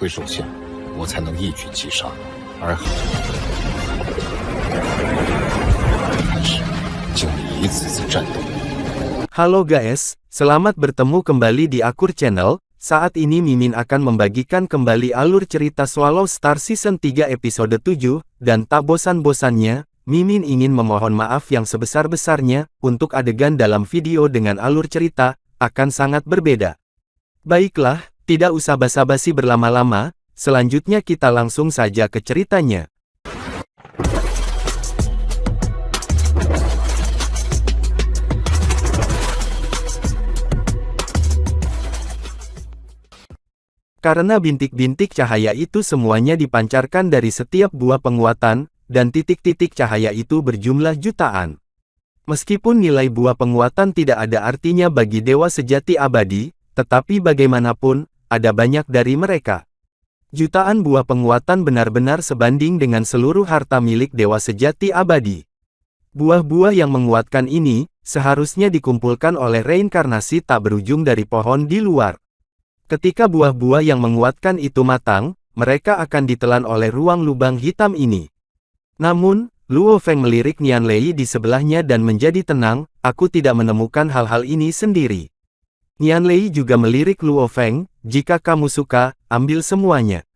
会受限，我才能一举击杀。而后，开始经历一次次战斗。Halo guys, selamat bertemu kembali di Akur Channel. Saat ini Mimin akan membagikan kembali alur cerita Swallow Star Season 3 episode 7, dan tak bosan-bosannya, Mimin ingin memohon maaf yang sebesar-besarnya, untuk adegan dalam video dengan alur cerita, akan sangat berbeda. Baiklah, tidak usah basa-basi berlama-lama, selanjutnya kita langsung saja ke ceritanya. Karena bintik-bintik cahaya itu semuanya dipancarkan dari setiap buah penguatan, dan titik-titik cahaya itu berjumlah jutaan. Meskipun nilai buah penguatan tidak ada artinya bagi dewa sejati abadi, tetapi bagaimanapun, ada banyak dari mereka. Jutaan buah penguatan benar-benar sebanding dengan seluruh harta milik dewa sejati abadi. Buah-buah yang menguatkan ini, seharusnya dikumpulkan oleh reinkarnasi tak berujung dari pohon di luar. Ketika buah-buah yang menguatkan itu matang, mereka akan ditelan oleh ruang lubang hitam ini. Namun, Luo Feng melirik Nian Lei di sebelahnya dan menjadi tenang, aku tidak menemukan hal-hal ini sendiri. Nian Lei juga melirik Luo Feng, jika kamu suka, ambil semuanya.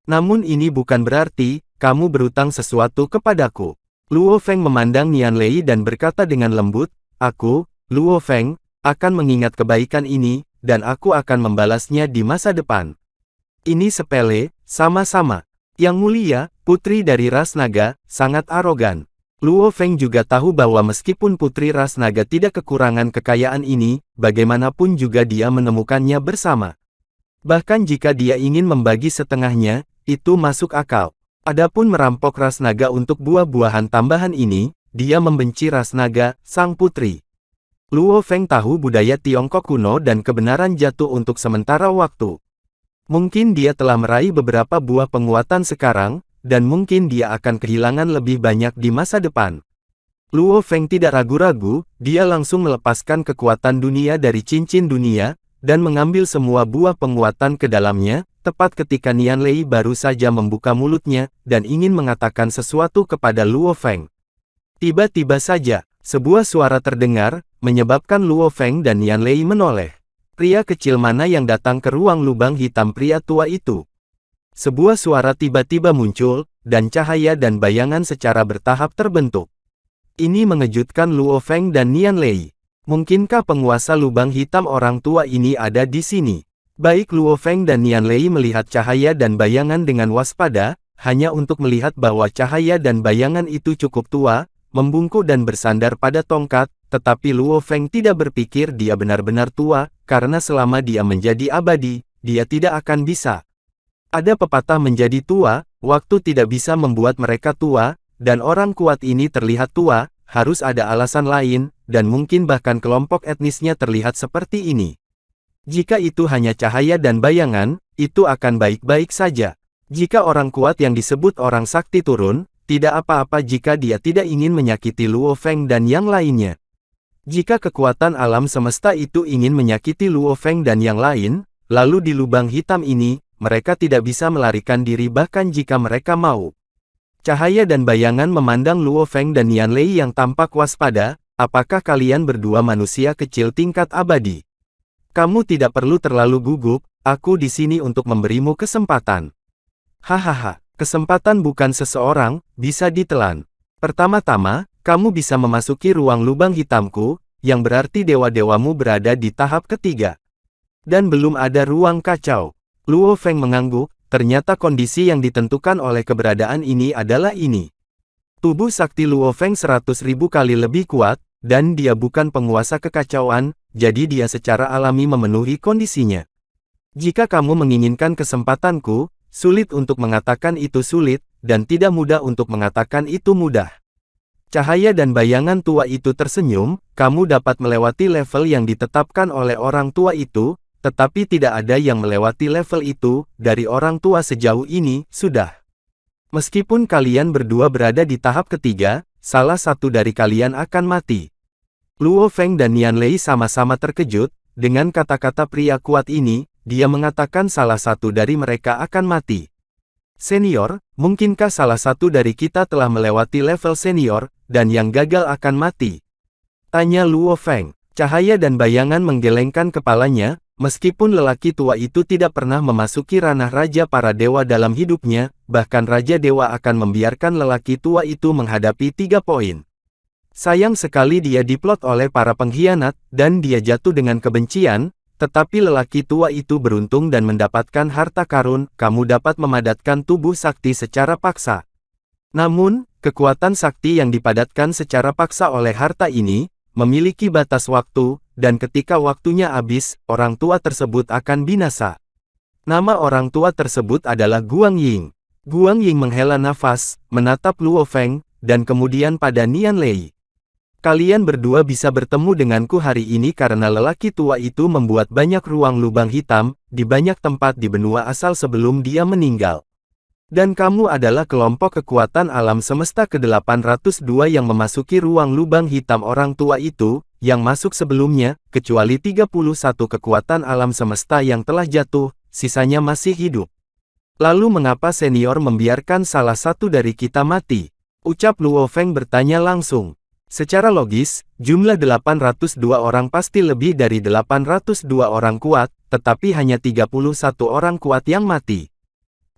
Namun ini bukan berarti, kamu berutang sesuatu kepadaku. Luo Feng memandang Nian Lei dan berkata dengan lembut, aku, Luo Feng, akan mengingat kebaikan ini, dan aku akan membalasnya di masa depan. Ini sepele, sama-sama. Yang mulia, putri dari ras naga, sangat arogan. Luo Feng juga tahu bahwa meskipun putri ras naga tidak kekurangan kekayaan ini, bagaimanapun juga dia menemukannya bersama. Bahkan jika dia ingin membagi setengahnya, itu masuk akal. Adapun merampok ras naga untuk buah-buahan tambahan ini, dia membenci ras naga, sang putri. Luo Feng tahu budaya Tiongkok kuno dan kebenaran jatuh untuk sementara waktu. Mungkin dia telah meraih beberapa buah penguatan sekarang, dan mungkin dia akan kehilangan lebih banyak di masa depan. Luo Feng tidak ragu-ragu, dia langsung melepaskan kekuatan dunia dari cincin dunia, dan mengambil semua buah penguatan ke dalamnya, tepat ketika Nian Lei baru saja membuka mulutnya, dan ingin mengatakan sesuatu kepada Luo Feng. Tiba-tiba saja, sebuah suara terdengar, menyebabkan Luo Feng dan Nian Lei menoleh. Pria kecil mana yang datang ke ruang lubang hitam pria tua itu? Sebuah suara tiba-tiba muncul, dan cahaya dan bayangan secara bertahap terbentuk. Ini mengejutkan Luo Feng dan Nian Lei. Mungkinkah penguasa lubang hitam orang tua ini ada di sini? Baik Luo Feng dan Nian Lei melihat cahaya dan bayangan dengan waspada, hanya untuk melihat bahwa cahaya dan bayangan itu cukup tua, membungkuk dan bersandar pada tongkat, tetapi Luo Feng tidak berpikir dia benar-benar tua, karena selama dia menjadi abadi, dia tidak akan bisa. Ada pepatah menjadi tua, waktu tidak bisa membuat mereka tua, dan orang kuat ini terlihat tua, harus ada alasan lain, dan mungkin bahkan kelompok etnisnya terlihat seperti ini. Jika itu hanya cahaya dan bayangan, itu akan baik-baik saja. Jika orang kuat yang disebut orang sakti turun, tidak apa-apa jika dia tidak ingin menyakiti Luo Feng dan yang lainnya. Jika kekuatan alam semesta itu ingin menyakiti Luo Feng dan yang lain, lalu di lubang hitam ini, mereka tidak bisa melarikan diri bahkan jika mereka mau. Cahaya dan bayangan memandang Luo Feng dan Nian Lei yang tampak waspada, apakah kalian berdua manusia kecil tingkat abadi? Kamu tidak perlu terlalu gugup, aku di sini untuk memberimu kesempatan. Hahaha, kesempatan bukan seseorang, bisa ditelan. Pertama-tama, kamu bisa memasuki ruang lubang hitamku, yang berarti dewa-dewamu berada di tahap ketiga. Dan belum ada ruang kacau. Luo Feng mengangguk, ternyata kondisi yang ditentukan oleh keberadaan ini adalah ini. Tubuh sakti Luo Feng 100.000 kali lebih kuat, dan dia bukan penguasa kekacauan, jadi dia secara alami memenuhi kondisinya. Jika kamu menginginkan kesempatanku, sulit untuk mengatakan itu sulit, dan tidak mudah untuk mengatakan itu mudah. Cahaya dan bayangan tua itu tersenyum, kamu dapat melewati level yang ditetapkan oleh orang tua itu, tetapi tidak ada yang melewati level itu, dari orang tua sejauh ini, sudah. Meskipun kalian berdua berada di tahap ketiga, salah satu dari kalian akan mati. Luo Feng dan Nian Lei sama-sama terkejut, dengan kata-kata pria kuat ini, dia mengatakan salah satu dari mereka akan mati. Senior, mungkinkah salah satu dari kita telah melewati level senior, dan yang gagal akan mati? Tanya Luo Feng. Cahaya dan bayangan menggelengkan kepalanya, meskipun lelaki tua itu tidak pernah memasuki ranah Raja para Dewa dalam hidupnya, bahkan Raja Dewa akan membiarkan lelaki tua itu menghadapi 3 poin. Sayang sekali dia diplot oleh para pengkhianat, dan dia jatuh dengan kebencian, tetapi lelaki tua itu beruntung dan mendapatkan harta karun, kamu dapat memadatkan tubuh sakti secara paksa. Namun, kekuatan sakti yang dipadatkan secara paksa oleh harta ini, memiliki batas waktu, dan ketika waktunya habis, orang tua tersebut akan binasa. Nama orang tua tersebut adalah Guang Ying. Guang Ying menghela nafas, menatap Luo Feng, dan kemudian pada Nian Lei. Kalian berdua bisa bertemu denganku hari ini karena lelaki tua itu membuat banyak ruang lubang hitam, di banyak tempat di benua asal sebelum dia meninggal. Dan kamu adalah kelompok kekuatan alam semesta ke-802 yang memasuki ruang lubang hitam orang tua itu, yang masuk sebelumnya, kecuali 31 kekuatan alam semesta yang telah jatuh, sisanya masih hidup. Lalu mengapa senior membiarkan salah satu dari kita mati? Ucap Luo Feng bertanya langsung. Secara logis, jumlah 802 orang pasti lebih dari 802 orang kuat, tetapi hanya 31 orang kuat yang mati.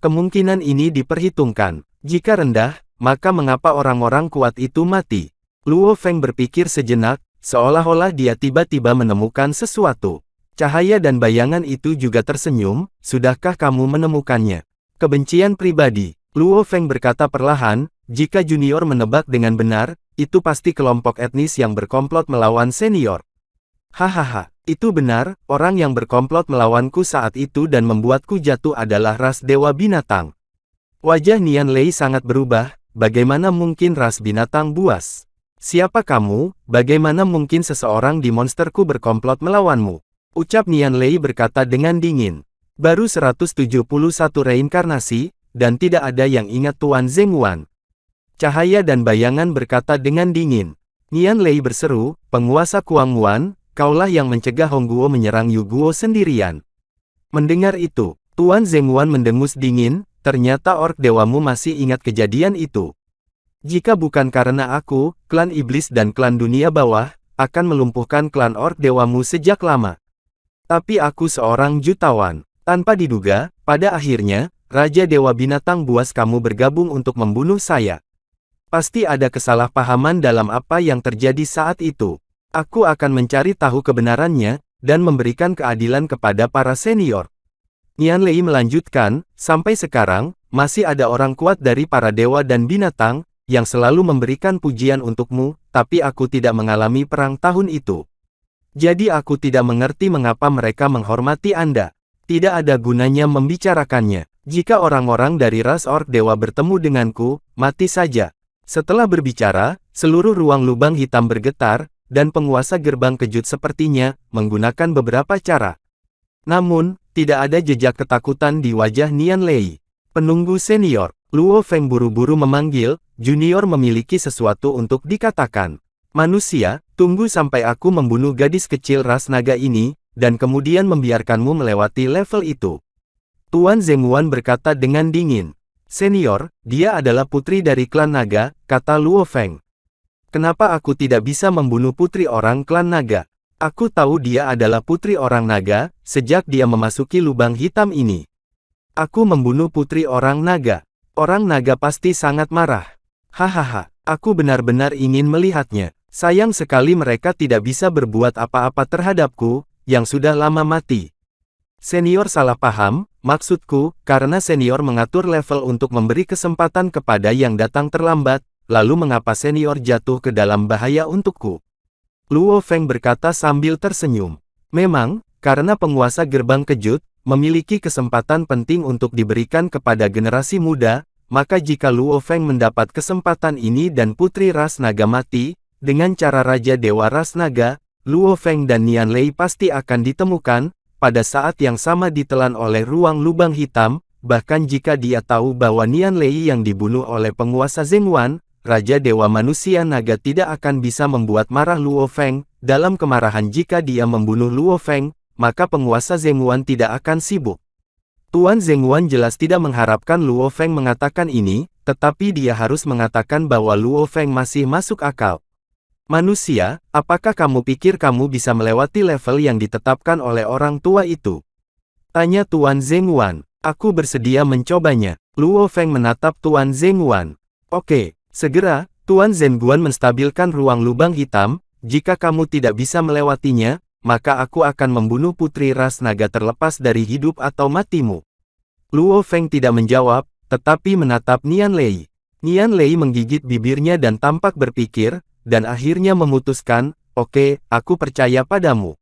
Kemungkinan ini diperhitungkan. Jika rendah, maka mengapa orang-orang kuat itu mati? Luo Feng berpikir sejenak, seolah-olah dia tiba-tiba menemukan sesuatu. Cahaya dan bayangan itu juga tersenyum, sudahkah kamu menemukannya? Kebencian pribadi. Luo Feng berkata perlahan, jika junior menebak dengan benar, itu pasti kelompok etnis yang berkomplot melawan senior. Hahaha. Itu benar, orang yang berkomplot melawanku saat itu dan membuatku jatuh adalah ras dewa binatang. Wajah Nian Lei sangat berubah, bagaimana mungkin ras binatang buas? Siapa kamu, bagaimana mungkin seseorang di monsterku berkomplot melawanmu? Ucap Nian Lei berkata dengan dingin. Baru 171 reinkarnasi, dan tidak ada yang ingat Tuan Zhenguan. Cahaya dan bayangan berkata dengan dingin. Nian Lei berseru, penguasa Kuangguan, kaulah yang mencegah Hongguo menyerang Yu Guo sendirian. Mendengar itu, Tuan Zhenguan mendengus dingin, ternyata ork dewamu masih ingat kejadian itu. Jika bukan karena aku, klan iblis dan klan dunia bawah, akan melumpuhkan klan ork dewamu sejak lama. Tapi aku seorang jutawan. Tanpa diduga, pada akhirnya, Raja Dewa Binatang buas kamu bergabung untuk membunuh saya. Pasti ada kesalahpahaman dalam apa yang terjadi saat itu. Aku akan mencari tahu kebenarannya, dan memberikan keadilan kepada para senior. Nian Lei melanjutkan, sampai sekarang, masih ada orang kuat dari para dewa dan binatang, yang selalu memberikan pujian untukmu, tapi aku tidak mengalami perang tahun itu. Jadi aku tidak mengerti mengapa mereka menghormati Anda. Tidak ada gunanya membicarakannya. Jika orang-orang dari ras ork dewa bertemu denganku, mati saja. Setelah berbicara, seluruh ruang lubang hitam bergetar, dan penguasa gerbang kejut sepertinya, menggunakan beberapa cara. Namun, tidak ada jejak ketakutan di wajah Nian Lei. Penunggu senior, Luo Feng buru-buru memanggil, junior memiliki sesuatu untuk dikatakan. Manusia, tunggu sampai aku membunuh gadis kecil ras naga ini, dan kemudian membiarkanmu melewati level itu. Tuan Zhenguan berkata dengan dingin. Senior, dia adalah putri dari klan naga, kata Luo Feng. Kenapa aku tidak bisa membunuh putri orang klan naga? Aku tahu dia adalah putri orang naga, sejak dia memasuki lubang hitam ini. Aku membunuh putri orang naga. Orang naga pasti sangat marah. Hahaha, aku benar-benar ingin melihatnya. Sayang sekali mereka tidak bisa berbuat apa-apa terhadapku, yang sudah lama mati. Senior salah paham, maksudku, karena senior mengatur level untuk memberi kesempatan kepada yang datang terlambat, lalu mengapa senior jatuh ke dalam bahaya untukku? Luo Feng berkata sambil tersenyum. Memang, karena penguasa gerbang kejut, memiliki kesempatan penting untuk diberikan kepada generasi muda, maka jika Luo Feng mendapat kesempatan ini dan putri ras naga mati, dengan cara Raja Dewa ras naga, Luo Feng dan Nian Lei pasti akan ditemukan, pada saat yang sama ditelan oleh ruang lubang hitam, bahkan jika dia tahu bahwa Nian Lei yang dibunuh oleh penguasa Zhenguan, Raja Dewa Manusia Naga tidak akan bisa membuat marah Luo Feng. Dalam kemarahan jika dia membunuh Luo Feng, maka penguasa Zhenguan tidak akan sibuk. Tuan Zhenguan jelas tidak mengharapkan Luo Feng mengatakan ini, tetapi dia harus mengatakan bahwa Luo Feng masih masuk akal. Manusia, apakah kamu pikir kamu bisa melewati level yang ditetapkan oleh orang tua itu? Tanya Tuan Zhenguan. Aku bersedia mencobanya. Luo Feng menatap Tuan Zhenguan. Oke, segera, Tuan Zhenguan menstabilkan ruang lubang hitam. Jika kamu tidak bisa melewatinya, maka aku akan membunuh putri ras naga terlepas dari hidup atau matimu. Luo Feng tidak menjawab, tetapi menatap Nian Lei. Nian Lei menggigit bibirnya dan tampak berpikir, dan akhirnya memutuskan, oke, aku percaya padamu.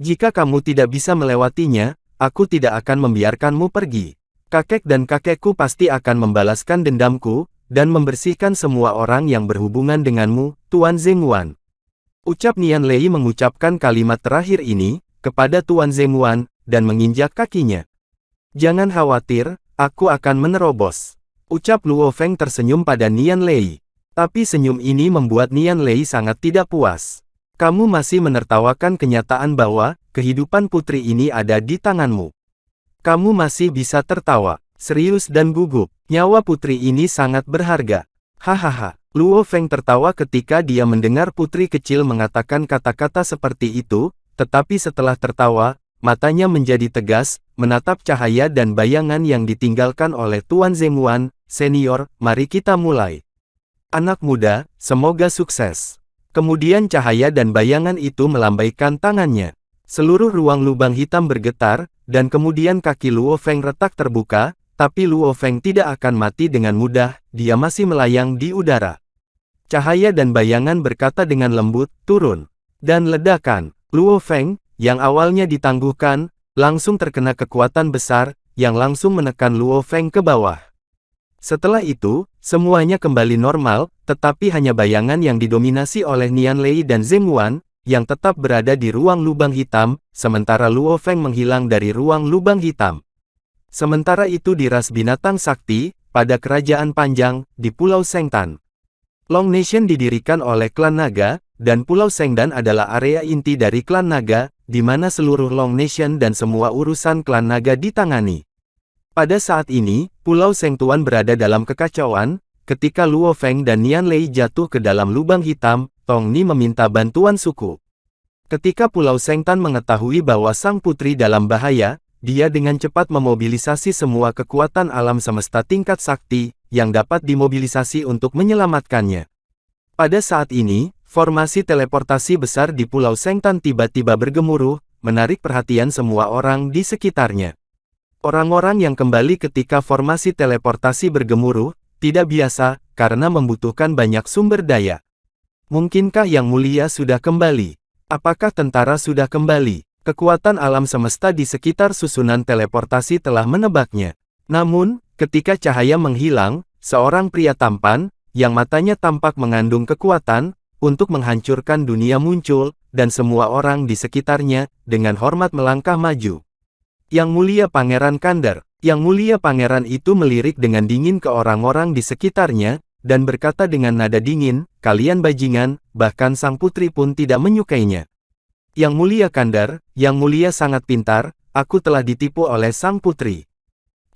Jika kamu tidak bisa melewatinya, aku tidak akan membiarkanmu pergi. Kakek dan kakekku pasti akan membalaskan dendamku, dan membersihkan semua orang yang berhubungan denganmu, Tuan Zhenguan. Ucap Nian Lei mengucapkan kalimat terakhir ini, kepada Tuan Zhenguan, dan menginjak kakinya. Jangan khawatir, aku akan menerobos. Ucap Luo Feng tersenyum pada Nian Lei. Tapi senyum ini membuat Nian Lei sangat tidak puas. Kamu masih menertawakan kenyataan bahwa, kehidupan putri ini ada di tanganmu. Kamu masih bisa tertawa, serius dan gugup. Nyawa putri ini sangat berharga. Hahaha. Luo Feng tertawa ketika dia mendengar putri kecil mengatakan kata-kata seperti itu, tetapi setelah tertawa, matanya menjadi tegas, menatap cahaya dan bayangan yang ditinggalkan oleh Tuan Zhenguan. Senior, mari kita mulai. Anak muda, semoga sukses. Kemudian cahaya dan bayangan itu melambaikan tangannya. Seluruh ruang lubang hitam bergetar, dan kemudian kaki Luo Feng retak terbuka, tapi Luo Feng tidak akan mati dengan mudah, dia masih melayang di udara. Cahaya dan bayangan berkata dengan lembut, turun. Dan ledakan, Luo Feng, yang awalnya ditangguhkan, langsung terkena kekuatan besar, yang langsung menekan Luo Feng ke bawah. Setelah itu, semuanya kembali normal, tetapi hanya bayangan yang didominasi oleh Nian Lei dan Zhenguan, yang tetap berada di ruang lubang hitam, sementara Luo Feng menghilang dari ruang lubang hitam. Sementara itu di ras binatang sakti, pada kerajaan panjang, di Pulau Sengtan. Long Nation didirikan oleh klan naga, dan Pulau Sengdan adalah area inti dari klan naga, di mana seluruh Long Nation dan semua urusan klan naga ditangani. Pada saat ini, Pulau Sengtuan berada dalam kekacauan, ketika Luo Feng dan Nian Lei jatuh ke dalam lubang hitam, Tong Ni meminta bantuan suku. Ketika Pulau Sengtan mengetahui bahwa sang putri dalam bahaya, dia dengan cepat memobilisasi semua kekuatan alam semesta tingkat sakti, yang dapat dimobilisasi untuk menyelamatkannya. Pada saat ini, formasi teleportasi besar di Pulau Sengtan tiba-tiba bergemuruh, menarik perhatian semua orang di sekitarnya. Orang-orang yang kembali ketika formasi teleportasi bergemuruh, tidak biasa, karena membutuhkan banyak sumber daya. Mungkinkah Yang Mulia sudah kembali? Apakah tentara sudah kembali? Kekuatan alam semesta di sekitar susunan teleportasi telah menebaknya. Namun, ketika cahaya menghilang, seorang pria tampan, yang matanya tampak mengandung kekuatan, untuk menghancurkan dunia muncul, dan semua orang di sekitarnya, dengan hormat melangkah maju. Yang Mulia Pangeran Kandar. Yang Mulia Pangeran itu melirik dengan dingin ke orang-orang di sekitarnya, dan berkata dengan nada dingin, kalian bajingan, bahkan sang putri pun tidak menyukainya. Yang Mulia Kandar, Yang Mulia sangat pintar, aku telah ditipu oleh sang putri.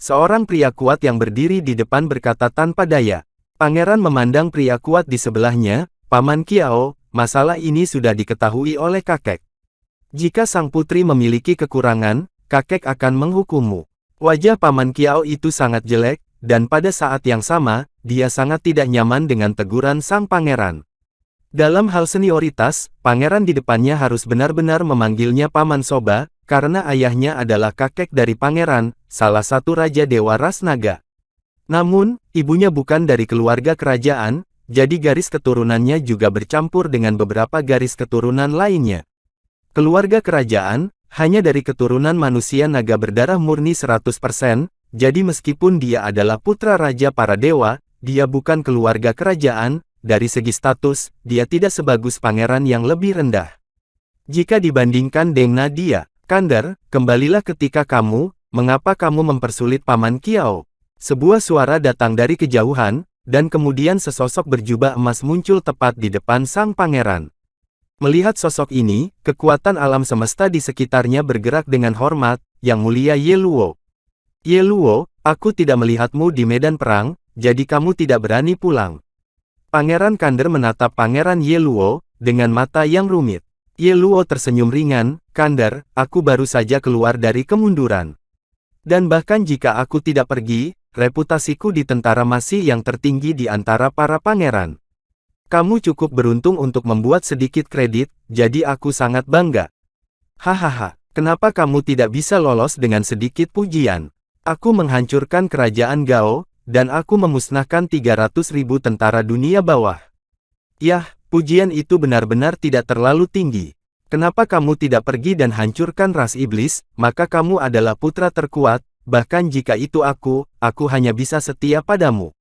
Seorang pria kuat yang berdiri di depan berkata tanpa daya. Pangeran memandang pria kuat di sebelahnya, Paman Kiao, masalah ini sudah diketahui oleh kakek. Jika sang putri memiliki kekurangan, kakek akan menghukummu. Wajah Paman Kiao itu sangat jelek, dan pada saat yang sama, dia sangat tidak nyaman dengan teguran sang pangeran. Dalam hal senioritas, pangeran di depannya harus benar-benar memanggilnya Paman Soba, karena ayahnya adalah kakek dari pangeran, salah satu raja dewa ras naga. Namun, ibunya bukan dari keluarga kerajaan, jadi garis keturunannya juga bercampur dengan beberapa garis keturunan lainnya. Keluarga kerajaan, hanya dari keturunan manusia naga berdarah murni 100%, jadi meskipun dia adalah putra raja para dewa, dia bukan keluarga kerajaan, dari segi status, dia tidak sebagus pangeran yang lebih rendah. Jika dibandingkan dengan dia, Kandar, kembalilah ketika kamu, mengapa kamu mempersulit Paman Kiao? Sebuah suara datang dari kejauhan, dan kemudian sesosok berjubah emas muncul tepat di depan sang pangeran. Melihat sosok ini, kekuatan alam semesta di sekitarnya bergerak dengan hormat, Yang Mulia Ye Luo. Ye Luo, aku tidak melihatmu di medan perang, jadi kamu tidak berani pulang. Pangeran Kander menatap Pangeran Ye Luo, dengan mata yang rumit. Ye Luo tersenyum ringan, Kander, aku baru saja keluar dari kemunduran. Dan bahkan jika aku tidak pergi, reputasiku di tentara masih yang tertinggi di antara para pangeran. Kamu cukup beruntung untuk membuat sedikit kredit, jadi aku sangat bangga. Hahaha, kenapa kamu tidak bisa lolos dengan sedikit pujian? Aku menghancurkan kerajaan Gao, dan aku memusnahkan 300.000 tentara dunia bawah. Yah, pujian itu benar-benar tidak terlalu tinggi. Kenapa kamu tidak pergi dan hancurkan ras iblis, maka kamu adalah putra terkuat, bahkan jika itu aku hanya bisa setia padamu.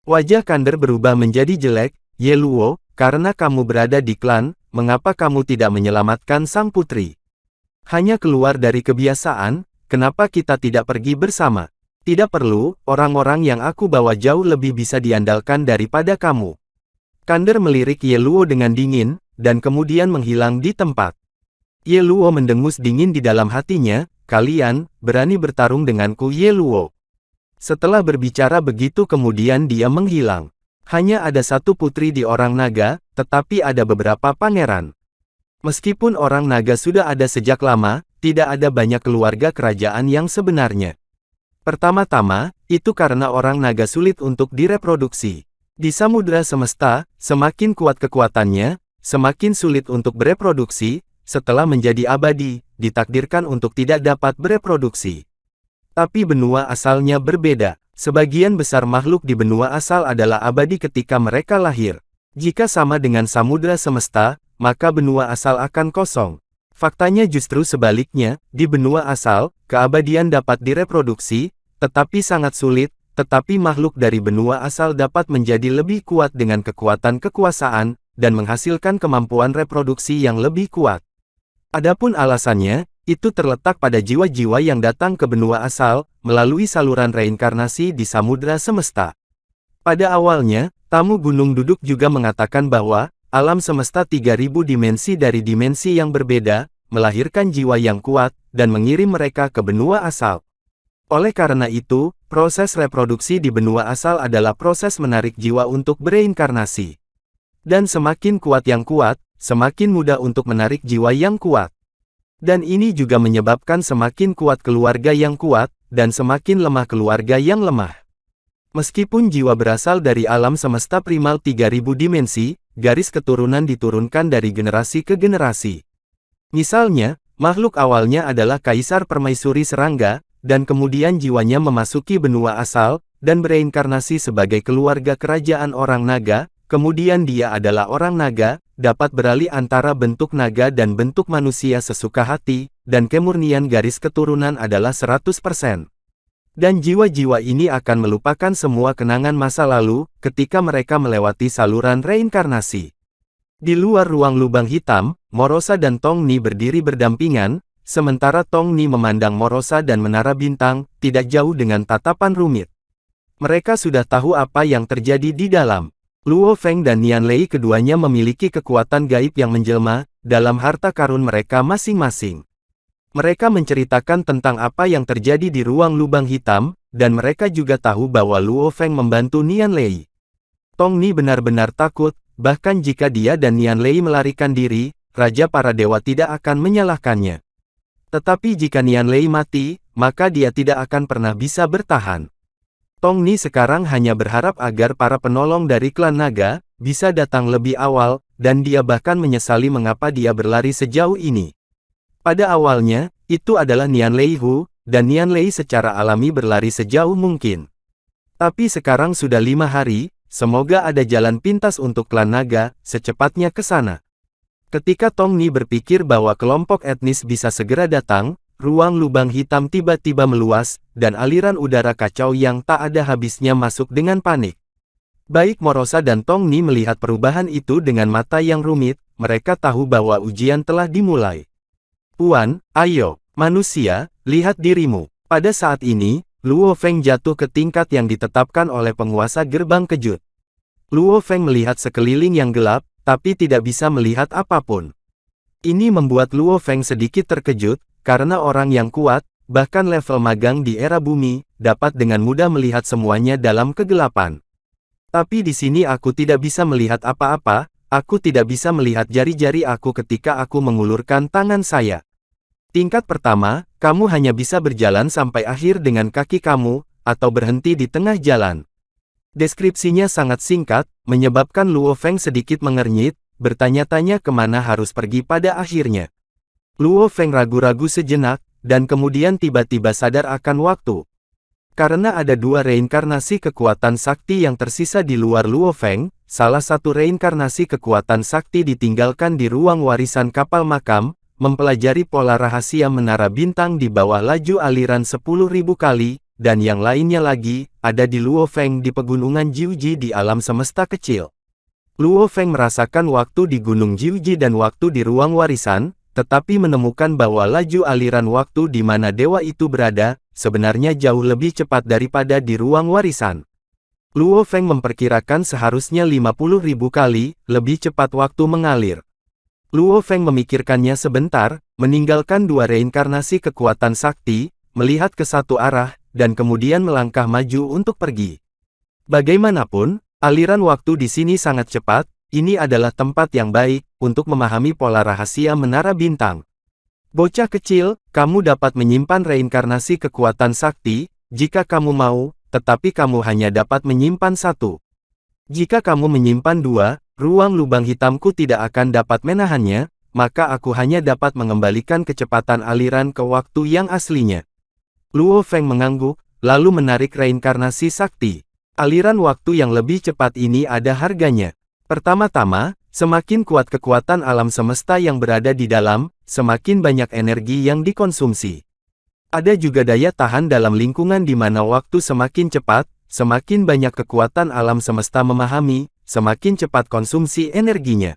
Wajah Kander berubah menjadi jelek, Ye Luo, karena kamu berada di klan, mengapa kamu tidak menyelamatkan sang putri? Hanya keluar dari kebiasaan, kenapa kita tidak pergi bersama? Tidak perlu, orang-orang yang aku bawa jauh lebih bisa diandalkan daripada kamu. Kander melirik Ye Luo dengan dingin, dan kemudian menghilang di tempat. Ye Luo mendengus dingin di dalam hatinya, kalian, berani bertarung denganku Ye Luo. Setelah berbicara begitu kemudian dia menghilang. Hanya ada satu putri di orang naga, tetapi ada beberapa pangeran. Meskipun orang naga sudah ada sejak lama, tidak ada banyak keluarga kerajaan yang sebenarnya. Pertama-tama, itu karena orang naga sulit untuk direproduksi. Di samudera semesta, semakin kuat kekuatannya, semakin sulit untuk bereproduksi, setelah menjadi abadi, ditakdirkan untuk tidak dapat bereproduksi. Tapi benua asalnya berbeda. Sebagian besar makhluk di benua asal adalah abadi ketika mereka lahir. Jika sama dengan samudera semesta, maka benua asal akan kosong. Faktanya justru sebaliknya, di benua asal, keabadian dapat direproduksi, tetapi sangat sulit, tetapi makhluk dari benua asal dapat menjadi lebih kuat dengan kekuatan kekuasaan, dan menghasilkan kemampuan reproduksi yang lebih kuat. Adapun alasannya, itu terletak pada jiwa-jiwa yang datang ke benua asal, melalui saluran reinkarnasi di samudera semesta. Pada awalnya, tamu Gunung Duduk juga mengatakan bahwa, alam semesta 3000 dimensi dari dimensi yang berbeda, melahirkan jiwa yang kuat, dan mengirim mereka ke benua asal. Oleh karena itu, proses reproduksi di benua asal adalah proses menarik jiwa untuk bereinkarnasi. Dan semakin kuat yang kuat, semakin mudah untuk menarik jiwa yang kuat. Dan ini juga menyebabkan semakin kuat keluarga yang kuat, dan semakin lemah keluarga yang lemah. Meskipun jiwa berasal dari alam semesta primal 3000 dimensi, garis keturunan diturunkan dari generasi ke generasi. Misalnya, makhluk awalnya adalah Kaisar Permaisuri Serangga, dan kemudian jiwanya memasuki benua asal, dan bereinkarnasi sebagai keluarga kerajaan orang naga, kemudian dia adalah orang naga, dapat beralih antara bentuk naga dan bentuk manusia sesuka hati, dan kemurnian garis keturunan adalah 100%. Dan jiwa-jiwa ini akan melupakan semua kenangan masa lalu, ketika mereka melewati saluran reinkarnasi. Di luar ruang lubang hitam, Morosa dan Tong Ni berdiri berdampingan, sementara Tong Ni memandang Morosa dan Menara Bintang, tidak jauh dengan tatapan rumit. Mereka sudah tahu apa yang terjadi di dalam. Luo Feng dan Nian Lei keduanya memiliki kekuatan gaib yang menjelma, dalam harta karun mereka masing-masing. Mereka menceritakan tentang apa yang terjadi di ruang lubang hitam, dan mereka juga tahu bahwa Luo Feng membantu Nian Lei. Tong Ni benar-benar takut, bahkan jika dia dan Nian Lei melarikan diri, Raja para Dewa tidak akan menyalahkannya. Tetapi jika Nian Lei mati, maka dia tidak akan pernah bisa bertahan. Tong Ni sekarang hanya berharap agar para penolong dari klan naga, bisa datang lebih awal, dan dia bahkan menyesali mengapa dia berlari sejauh ini. Pada awalnya, itu adalah Nian Lei Hu, dan Nian Lei secara alami berlari sejauh mungkin. Tapi sekarang sudah 5 hari, semoga ada jalan pintas untuk klan naga, secepatnya ke sana. Ketika Tong Ni berpikir bahwa kelompok etnis bisa segera datang, ruang lubang hitam tiba-tiba meluas, dan aliran udara kacau yang tak ada habisnya masuk dengan panik. Baik Morosa dan Tong Ni melihat perubahan itu dengan mata yang rumit, mereka tahu bahwa ujian telah dimulai. Puan, ayo, manusia, lihat dirimu. Pada saat ini, Luo Feng jatuh ke tingkat yang ditetapkan oleh penguasa gerbang kejut. Luo Feng melihat sekeliling yang gelap, tapi tidak bisa melihat apapun. Ini membuat Luo Feng sedikit terkejut, karena orang yang kuat, bahkan level magang di era bumi, dapat dengan mudah melihat semuanya dalam kegelapan. Tapi di sini aku tidak bisa melihat apa-apa, aku tidak bisa melihat jari-jari aku ketika aku mengulurkan tangan saya. Tingkat pertama, kamu hanya bisa berjalan sampai akhir dengan kaki kamu, atau berhenti di tengah jalan. Deskripsinya sangat singkat, menyebabkan Luo Feng sedikit mengernyit, bertanya-tanya kemana harus pergi pada akhirnya. Luo Feng ragu-ragu sejenak, dan kemudian tiba-tiba sadar akan waktu. Karena ada dua reinkarnasi kekuatan sakti yang tersisa di luar Luo Feng, salah satu reinkarnasi kekuatan sakti ditinggalkan di ruang warisan kapal makam, mempelajari pola rahasia menara bintang di bawah laju aliran 10.000 kali, dan yang lainnya lagi, ada di Luo Feng di pegunungan Jiuji di alam semesta kecil. Luo Feng merasakan waktu di Gunung Jiuji dan waktu di ruang warisan, tetapi menemukan bahwa laju aliran waktu di mana dewa itu berada, sebenarnya jauh lebih cepat daripada di ruang warisan. Luo Feng memperkirakan seharusnya 50.000 kali, lebih cepat waktu mengalir. Luo Feng memikirkannya sebentar, meninggalkan dua reinkarnasi kekuatan sakti, melihat ke satu arah, dan kemudian melangkah maju untuk pergi. Bagaimanapun, aliran waktu di sini sangat cepat, ini adalah tempat yang baik untuk memahami pola rahasia menara bintang. Bocah kecil, kamu dapat menyimpan reinkarnasi kekuatan sakti, jika kamu mau, tetapi kamu hanya dapat menyimpan satu. Jika kamu menyimpan dua, ruang lubang hitamku tidak akan dapat menahannya, maka aku hanya dapat mengembalikan kecepatan aliran ke waktu yang aslinya. Luo Feng mengangguk, lalu menarik reinkarnasi sakti. Aliran waktu yang lebih cepat ini ada harganya. Pertama-tama, semakin kuat kekuatan alam semesta yang berada di dalam, semakin banyak energi yang dikonsumsi. Ada juga daya tahan dalam lingkungan di mana waktu semakin cepat, semakin banyak kekuatan alam semesta memahami, semakin cepat konsumsi energinya.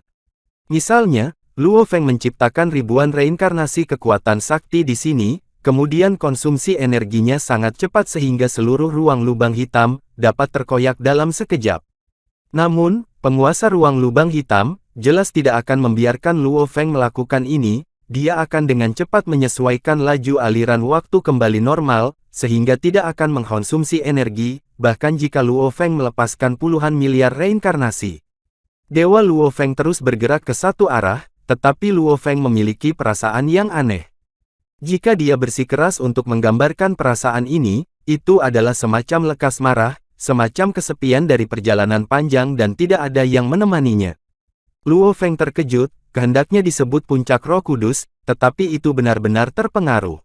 Misalnya, Luo Feng menciptakan ribuan reinkarnasi kekuatan sakti di sini, kemudian konsumsi energinya sangat cepat sehingga seluruh ruang lubang hitam dapat terkoyak dalam sekejap. Namun, penguasa ruang lubang hitam jelas tidak akan membiarkan Luo Feng melakukan ini, dia akan dengan cepat menyesuaikan laju aliran waktu kembali normal, sehingga tidak akan mengkonsumsi energi, bahkan jika Luo Feng melepaskan puluhan miliar reinkarnasi. Dewa Luo Feng terus bergerak ke satu arah, tetapi Luo Feng memiliki perasaan yang aneh. Jika dia bersikeras untuk menggambarkan perasaan ini, itu adalah semacam lekas marah, semacam kesepian dari perjalanan panjang dan tidak ada yang menemaninya. Luo Feng terkejut, kehendaknya disebut puncak Roh Kudus, tetapi itu benar-benar terpengaruh.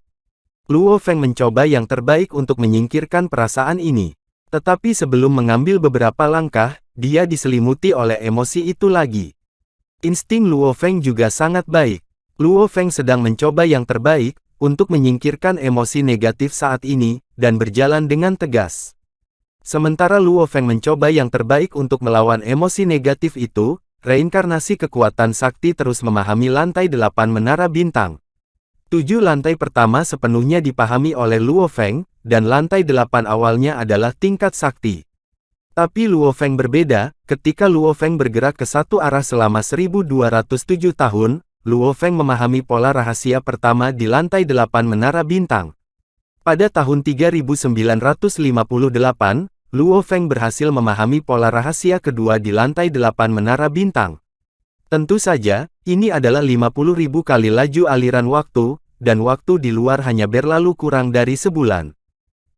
Luo Feng mencoba yang terbaik untuk menyingkirkan perasaan ini. Tetapi sebelum mengambil beberapa langkah, dia diselimuti oleh emosi itu lagi. Insting Luo Feng juga sangat baik. Luo Feng sedang mencoba yang terbaik untuk menyingkirkan emosi negatif saat ini dan berjalan dengan tegas. Sementara Luo Feng mencoba yang terbaik untuk melawan emosi negatif itu, reinkarnasi kekuatan sakti terus memahami lantai 8 menara bintang. 7 lantai pertama sepenuhnya dipahami oleh Luo Feng, dan lantai 8 awalnya adalah tingkat sakti. Tapi Luo Feng berbeda, ketika Luo Feng bergerak ke satu arah selama 1207 tahun, Luo Feng memahami pola rahasia pertama di lantai 8 menara bintang. Pada tahun 3958, Luo Feng berhasil memahami pola rahasia kedua di lantai 8 menara bintang. Tentu saja, ini adalah 50.000 kali laju aliran waktu, dan waktu di luar hanya berlalu kurang dari sebulan.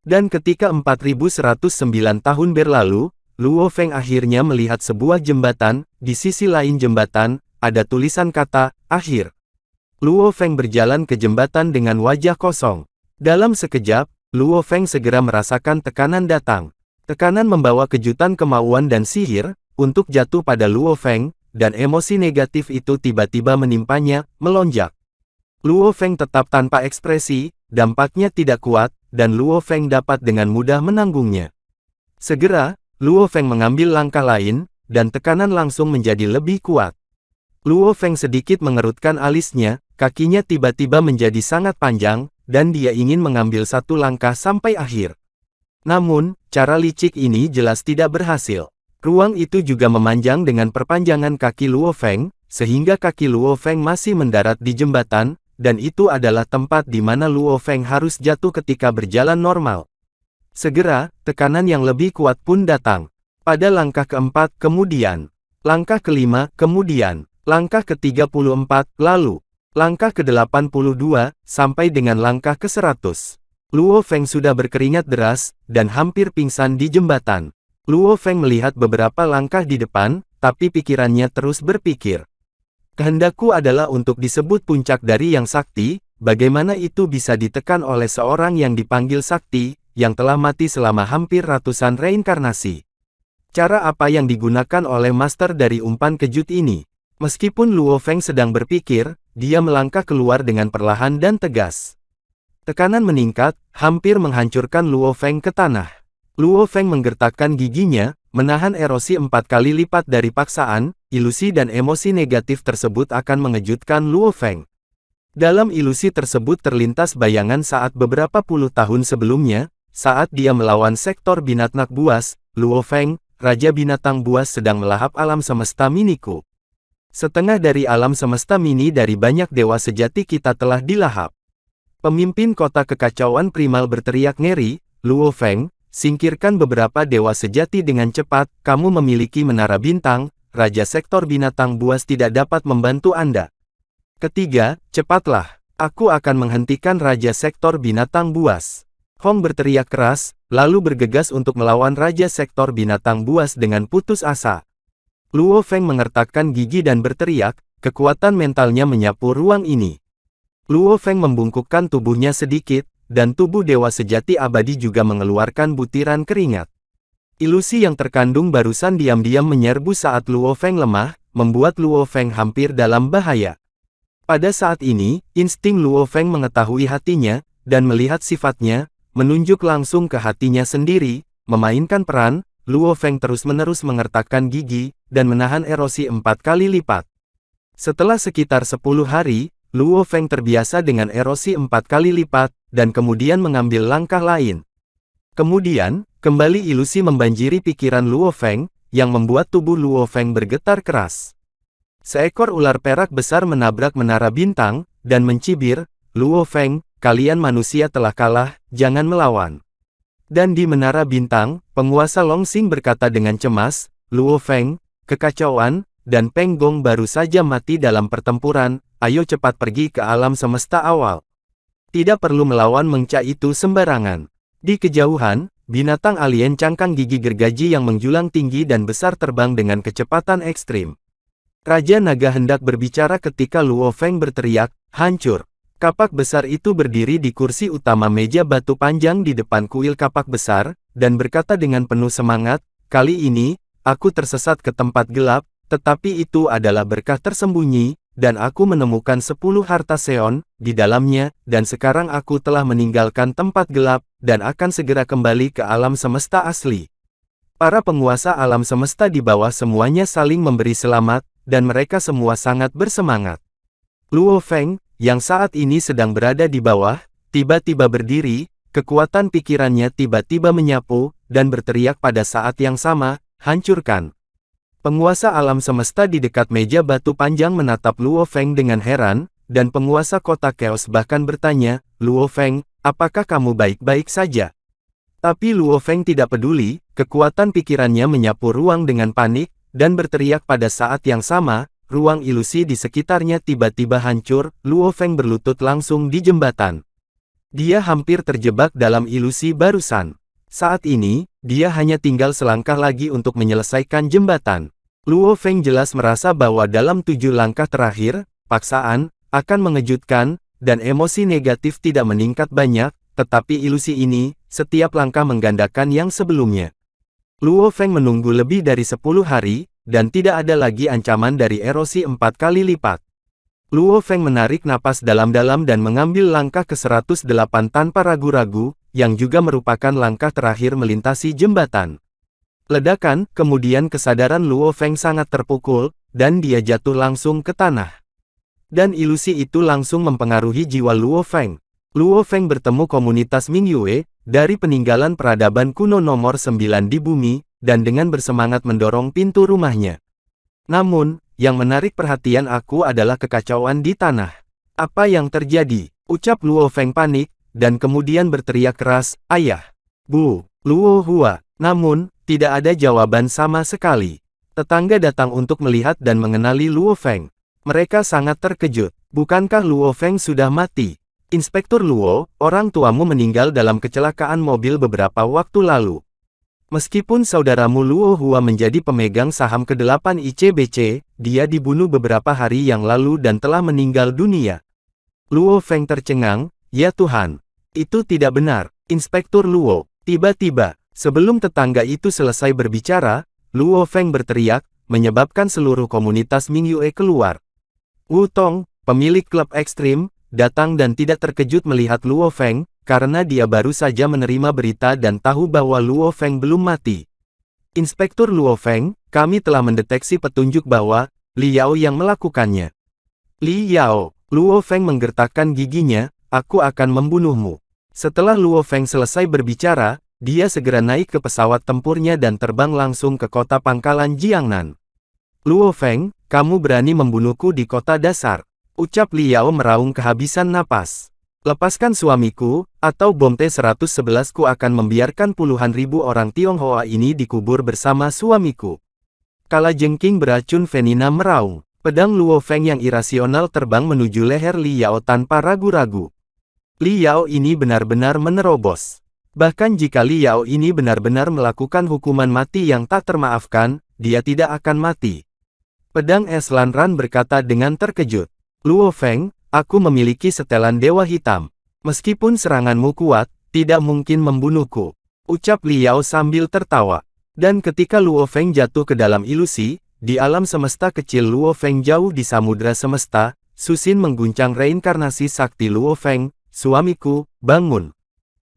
Dan ketika 4109 tahun berlalu, Luo Feng akhirnya melihat sebuah jembatan, di sisi lain jembatan, ada tulisan kata, akhir. Luo Feng berjalan ke jembatan dengan wajah kosong. Dalam sekejap, Luo Feng segera merasakan tekanan datang. Tekanan membawa kejutan kemauan dan sihir, untuk jatuh pada Luo Feng, dan emosi negatif itu tiba-tiba menimpanya, melonjak. Luo Feng tetap tanpa ekspresi, dampaknya tidak kuat, dan Luo Feng dapat dengan mudah menanggungnya. Segera, Luo Feng mengambil langkah lain, dan tekanan langsung menjadi lebih kuat. Luo Feng sedikit mengerutkan alisnya, kakinya tiba-tiba menjadi sangat panjang, dan dia ingin mengambil satu langkah sampai akhir. Namun, cara licik ini jelas tidak berhasil. Ruang itu juga memanjang dengan perpanjangan kaki Luo Feng, sehingga kaki Luo Feng masih mendarat di jembatan, dan itu adalah tempat di mana Luo Feng harus jatuh ketika berjalan normal. Segera, tekanan yang lebih kuat pun datang. Pada langkah keempat kemudian, langkah kelima kemudian, langkah ke-34, lalu, langkah ke-82, sampai dengan langkah ke-100. Luo Feng sudah berkeringat deras, dan hampir pingsan di jembatan. Luo Feng melihat beberapa langkah di depan, tapi pikirannya terus berpikir. Kehendakku adalah untuk disebut puncak dari yang sakti, bagaimana itu bisa ditekan oleh seorang yang dipanggil sakti, yang telah mati selama hampir ratusan reinkarnasi. Cara apa yang digunakan oleh master dari umpan kejut ini? Meskipun Luo Feng sedang berpikir, dia melangkah keluar dengan perlahan dan tegas. Tekanan meningkat, hampir menghancurkan Luo Feng ke tanah. Luo Feng menggertakkan giginya, menahan erosi 4 kali lipat dari paksaan, ilusi dan emosi negatif tersebut akan mengejutkan Luo Feng. Dalam ilusi tersebut terlintas bayangan saat beberapa puluh tahun sebelumnya, saat dia melawan sektor binatang buas, Luo Feng, Raja Binatang Buas sedang melahap alam semesta miniku. Setengah dari alam semesta mini dari banyak dewa sejati kita telah dilahap. Pemimpin kota kekacauan primal berteriak ngeri, Luo Feng, singkirkan beberapa dewa sejati dengan cepat, kamu memiliki menara bintang, Raja Sektor Binatang Buas tidak dapat membantu Anda. Ketiga, cepatlah, aku akan menghentikan Raja Sektor Binatang Buas. Hong berteriak keras, lalu bergegas untuk melawan Raja Sektor Binatang Buas dengan putus asa. Luo Feng mengertakkan gigi dan berteriak, kekuatan mentalnya menyapu ruang ini. Luo Feng membungkukkan tubuhnya sedikit, dan tubuh dewa sejati abadi juga mengeluarkan butiran keringat. Ilusi yang terkandung barusan diam-diam menyerbu saat Luo Feng lemah, membuat Luo Feng hampir dalam bahaya. Pada saat ini, insting Luo Feng mengetahui hatinya, dan melihat sifatnya, menunjuk langsung ke hatinya sendiri, memainkan peran, Luo Feng terus-menerus mengertakkan gigi, dan menahan erosi 4 kali lipat. Setelah sekitar 10 hari, Luo Feng terbiasa dengan erosi 4 kali lipat, dan kemudian mengambil langkah lain. Kemudian, kembali ilusi membanjiri pikiran Luo Feng, yang membuat tubuh Luo Feng bergetar keras. Seekor ular perak besar menabrak menara bintang, dan mencibir, Luo Feng, kalian manusia telah kalah, jangan melawan. Dan di menara bintang, penguasa Longsing berkata dengan cemas, Luo Feng, kekacauan, dan Peng Gong baru saja mati dalam pertempuran, ayo cepat pergi ke alam semesta awal. Tidak perlu melawan Mengca itu sembarangan. Di kejauhan, binatang alien cangkang gigi gergaji yang menjulang tinggi dan besar terbang dengan kecepatan ekstrim. Raja Naga hendak berbicara ketika Luo Feng berteriak, hancur. Kapak besar itu berdiri di kursi utama meja batu panjang di depan kuil kapak besar, dan berkata dengan penuh semangat, kali ini, aku tersesat ke tempat gelap, tetapi itu adalah berkah tersembunyi, dan aku menemukan 10 harta seon di dalamnya, dan sekarang aku telah meninggalkan tempat gelap, dan akan segera kembali ke alam semesta asli. Para penguasa alam semesta di bawah semuanya saling memberi selamat, dan mereka semua sangat bersemangat. Luo Feng, yang saat ini sedang berada di bawah, tiba-tiba berdiri, kekuatan pikirannya tiba-tiba menyapu, dan berteriak pada saat yang sama, hancurkan. Penguasa alam semesta di dekat meja batu panjang menatap Luo Feng dengan heran, dan penguasa kota Chaos bahkan bertanya, Luo Feng, apakah kamu baik-baik saja? Tapi Luo Feng tidak peduli, kekuatan pikirannya menyapu ruang dengan panik, dan berteriak pada saat yang sama, ruang ilusi di sekitarnya tiba-tiba hancur, Luo Feng berlutut langsung di jembatan. Dia hampir terjebak dalam ilusi barusan. Saat ini, dia hanya tinggal selangkah lagi untuk menyelesaikan jembatan. Luo Feng jelas merasa bahwa dalam 7 langkah terakhir, paksaan, akan mengejutkan, dan emosi negatif tidak meningkat banyak, tetapi ilusi ini, setiap langkah menggandakan yang sebelumnya. Luo Feng menunggu lebih dari 10 hari, dan tidak ada lagi ancaman dari erosi 4 kali lipat. Luo Feng menarik napas dalam-dalam dan mengambil langkah ke-108 tanpa ragu-ragu, yang juga merupakan langkah terakhir melintasi jembatan. Ledakan, kemudian kesadaran Luo Feng sangat terpukul, dan dia jatuh langsung ke tanah. Dan ilusi itu langsung mempengaruhi jiwa Luo Feng. Luo Feng bertemu komunitas Mingyue, dari peninggalan peradaban kuno nomor 9 di bumi, dan dengan bersemangat mendorong pintu rumahnya. Namun, yang menarik perhatian aku adalah kekacauan di tanah. Apa yang terjadi? Ucap Luo Feng panik, dan kemudian berteriak keras, ayah. Bu, Luo Hua. Namun, tidak ada jawaban sama sekali. Tetangga datang untuk melihat dan mengenali Luo Feng. Mereka sangat terkejut. Bukankah Luo Feng sudah mati? Inspektur Luo, orang tuamu meninggal dalam kecelakaan mobil beberapa waktu lalu. Meskipun saudaramu Luo Hua menjadi pemegang saham ke-8 ICBC, dia dibunuh beberapa hari yang lalu dan telah meninggal dunia. Luo Feng tercengang, ya Tuhan. Itu tidak benar, Inspektur Luo. Tiba-tiba, sebelum tetangga itu selesai berbicara, Luo Feng berteriak, menyebabkan seluruh komunitas Mingyue keluar. Wu Tong, pemilik klub ekstrim, datang dan tidak terkejut melihat Luo Feng, karena dia baru saja menerima berita dan tahu bahwa Luo Feng belum mati. Inspektur Luo Feng, kami telah mendeteksi petunjuk bahwa Li Yao yang melakukannya. Li Yao, Luo Feng menggertakkan giginya, aku akan membunuhmu. Setelah Luo Feng selesai berbicara, dia segera naik ke pesawat tempurnya dan terbang langsung ke kota pangkalan Jiangnan. Luo Feng, kamu berani membunuhku di kota dasar. Ucap Li Yao meraung kehabisan napas. Lepaskan suamiku, atau bom T-111 ku akan membiarkan puluhan ribu orang Tionghoa ini dikubur bersama suamiku. Kalajengking beracun Venina meraung. Pedang Luo Feng yang irasional terbang menuju leher Li Yao tanpa ragu-ragu. Li Yao ini benar-benar menerobos. Bahkan jika Li Yao ini benar-benar melakukan hukuman mati yang tak termaafkan, dia tidak akan mati. Pedang Es Lan Ran berkata dengan terkejut. Luo Feng, aku memiliki setelan dewa hitam. Meskipun seranganmu kuat, tidak mungkin membunuhku. Ucap Li Yao sambil tertawa. Dan ketika Luo Feng jatuh ke dalam ilusi, di alam semesta kecil Luo Feng jauh di samudra semesta, Susin mengguncang reinkarnasi sakti Luo Feng, suamiku, bangun.